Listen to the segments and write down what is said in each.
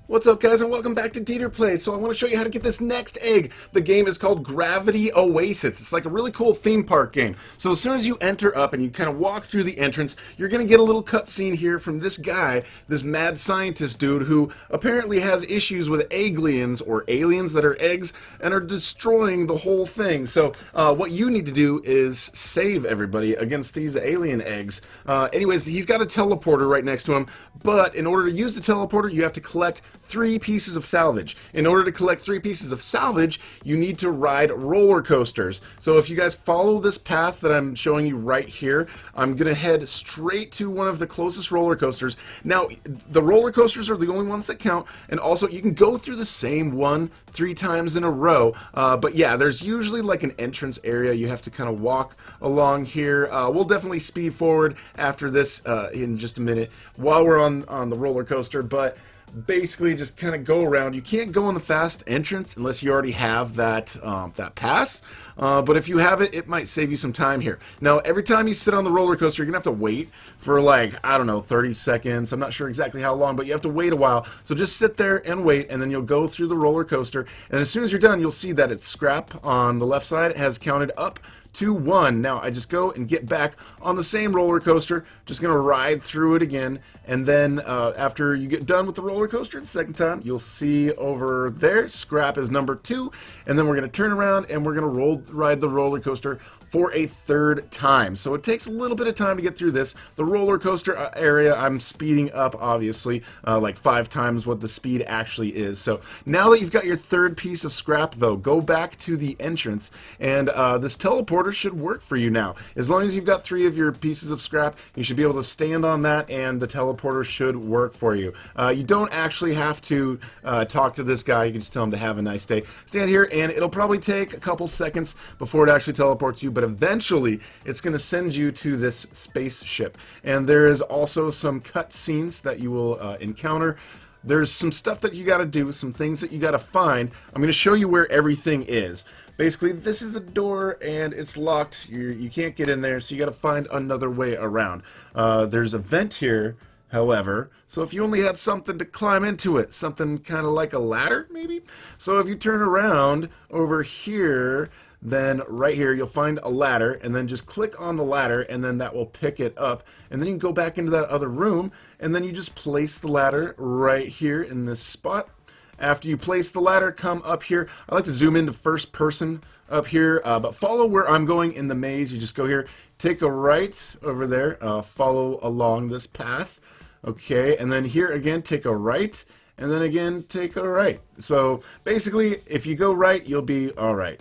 What's up, guys, and welcome back to DeeterPlays. So I want to show you how to get this next egg. The game is called Gravity Oasis. It's like a really cool theme park game. So as soon as you enter up and you kind of walk through the entrance, you're going to get a little cutscene here from this guy, this mad scientist dude who apparently has issues with egglians, or aliens that are eggs, and are destroying the whole thing. So what you need to do is save everybody against these alien eggs. Anyways, he's got a teleporter right next to him, but in order to use the teleporter, you have to collect 3 pieces of salvage. In order to collect 3 pieces of salvage, you need to ride roller coasters. So if you guys follow this path that I'm showing you right here, I'm going to head straight to one of the closest roller coasters. Now, the roller coasters are the only ones that count, and also you can go through the same one 3 times in a row. But yeah, there's usually like an entrance area. You have to kind of walk along here. We'll definitely speed forward after this in just a minute while we're on the roller coaster, but basically just kind of go around. You can't go in the fast entrance unless you already have that that pass, but if you have it, it might save you some time here. Now, every time you sit on the roller coaster, you're gonna have to wait for, like, I don't know, 30 seconds. I'm not sure exactly how long, but you have to wait a while. So just sit there and wait, and then you'll go through the roller coaster, and as soon as you're done, you'll see that it's scrap on the left side. It has counted up to 1. Now I just go and get back on the same roller coaster, just gonna ride through it again, and then after you get done with the roller coaster the second time, you'll see over there scrap is number 2, and then we're gonna turn around and we're gonna ride the roller coaster for a 3rd time. So it takes a little bit of time to get through this. The roller coaster area, I'm speeding up, obviously, like 5 times what the speed actually is. So now that you've got your 3rd piece of scrap, though, go back to the entrance, and this teleporter should work for you now. As long as you've got 3 of your pieces of scrap, you should be able to stand on that, and the teleporter should work for you. You don't actually have to talk to this guy. You can just tell him to have a nice day. Stand here, and it'll probably take a couple seconds before it actually teleports you, but eventually it's going to send you to this spaceship. And there is also some cutscenes that you will encounter. There's some stuff that you got to do, some things that you got to find. I'm going to show you where everything is. Basically, this is a door and it's locked. You can't get in there, so you got to find another way around. There's a vent here, however, so if you only had something to climb into it, something kind of like a ladder, maybe? So if you turn around over here, then right here you'll find a ladder, and then just click on the ladder, and then that will pick it up, and then you can go back into that other room, and then you just place the ladder right here in this spot. After you place the ladder, come up here. I like to zoom into first person up here, but follow where I'm going in the maze. You just go here, take a right over there, follow along this path, okay, and then here again, take a right, and then again, take a right. So basically, if you go right, you'll be all right.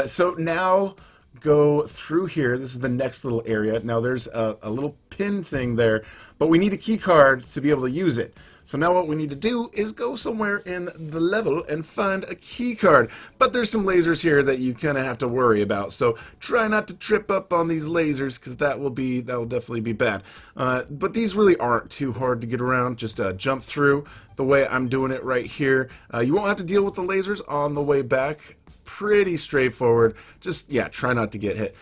So now go through here. This is the next little area. Now there's a little pin thing there, but we need a key card to be able to use it. So now what we need to do is go somewhere in the level and find a key card. But there's some lasers here that you kind of have to worry about. So try not to trip up on these lasers, because that will definitely be bad. But these really aren't too hard to get around. Just jump through the way I'm doing it right here. You won't have to deal with the lasers on the way back. Pretty straightforward. Just, yeah, try not to get hit.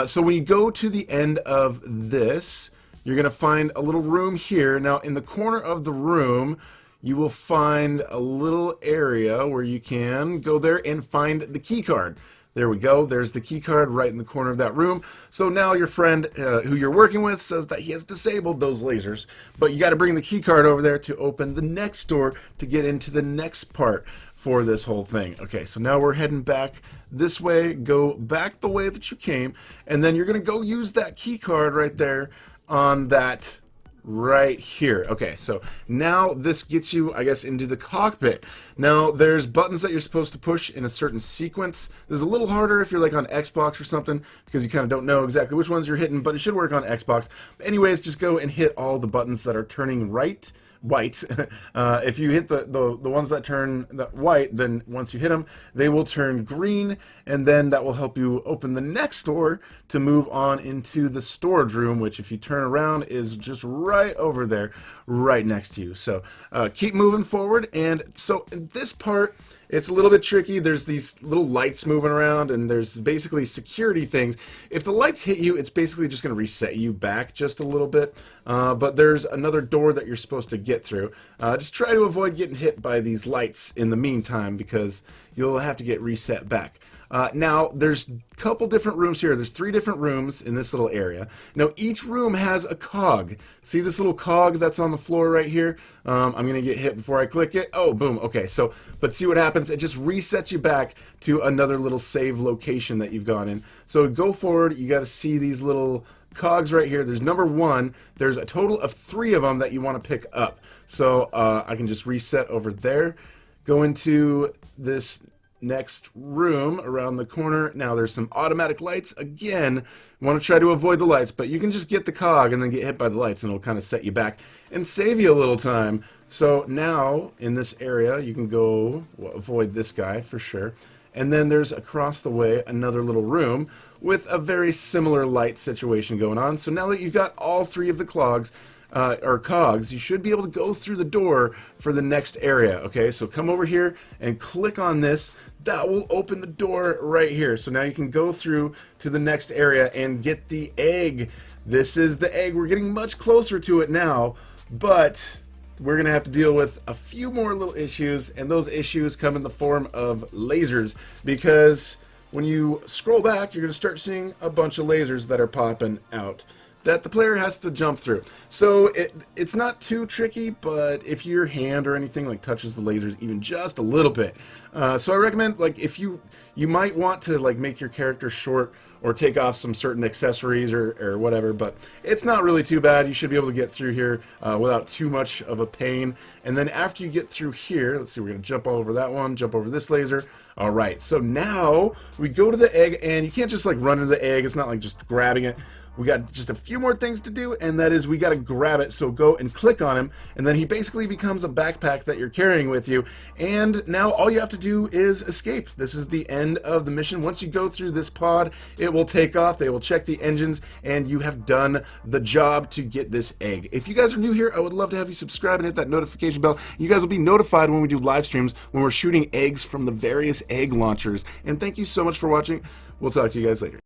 So when you go to the end of this, you're going to find a little room here. Now, in the corner of the room, you will find a little area where you can go there and find the key card. There we go. There's the key card right in the corner of that room. So now your friend who you're working with says that he has disabled those lasers, but you got to bring the key card over there to open the next door to get into the next part for this whole thing. Okay, so now we're heading back this way. Go back the way that you came, and then you're going to go use that key card right there on that right here. Okay, so now this gets you, I guess, into the cockpit. Now there's buttons that you're supposed to push in a certain sequence. This is a little harder if you're like on Xbox or something, because you kind of don't know exactly which ones you're hitting, but it should work on Xbox. Anyways, just go and hit all the buttons that are turning white. If you hit the ones that turn white, then once you hit them, they will turn green, and then that will help you open the next door to move on into the storage room, which, if you turn around, is just right over there, right next to you. So keep moving forward. And so in this part, it's a little bit tricky. There's these little lights moving around, and there's basically security things. If the lights hit you, it's basically just going to reset you back just a little bit. But there's another door that you're supposed to get get through. Just try to avoid getting hit by these lights in the meantime, because you'll have to get reset back. Now, there's a couple different rooms here. There's 3 different rooms in this little area. Now, each room has a cog. See this little cog that's on the floor right here? I'm going to get hit before I click it. Oh, boom. Okay, so, but see what happens? It just resets you back to another little save location that you've gone in. So go forward. You got to see these little cogs right here. There's number 1. There's a total of 3 of them that you want to pick up. So I can just reset over there. Go into this next room around the corner. Now there's some automatic lights. Again, want to try to avoid the lights, but you can just get the cog and then get hit by the lights, and it'll kind of set you back and save you a little time. So now in this area you can go, well, avoid this guy for sure. And then there's across the way another little room with a very similar light situation going on. So now that you've got all 3 of the cogs, you should be able to go through the door for the next area. Okay, so come over here and click on this. That will open the door right here. So now you can go through to the next area and get the egg. This is the egg. We're getting much closer to it now, but we're going to have to deal with a few more little issues, and those issues come in the form of lasers, because when you scroll back, you're going to start seeing a bunch of lasers that are popping out that the player has to jump through. So it's not too tricky, but if your hand or anything like touches the lasers even just a little bit, so I recommend, like, if you might want to like make your character short or take off some certain accessories or whatever, but it's not really too bad. You should be able to get through here without too much of a pain. And then after you get through here, let's see, we're gonna jump all over that one, jump over this laser. All right, so now we go to the egg, and you can't just like run into the egg. It's not like just grabbing it. We got just a few more things to do, and that is we got to grab it. So go and click on him, and then he basically becomes a backpack that you're carrying with you. And now all you have to do is escape. This is the end of the mission. Once you go through this pod, it will take off. They will check the engines, and you have done the job to get this egg. If you guys are new here, I would love to have you subscribe and hit that notification bell. You guys will be notified when we do live streams, when we're shooting eggs from the various egg launchers. And thank you so much for watching. We'll talk to you guys later.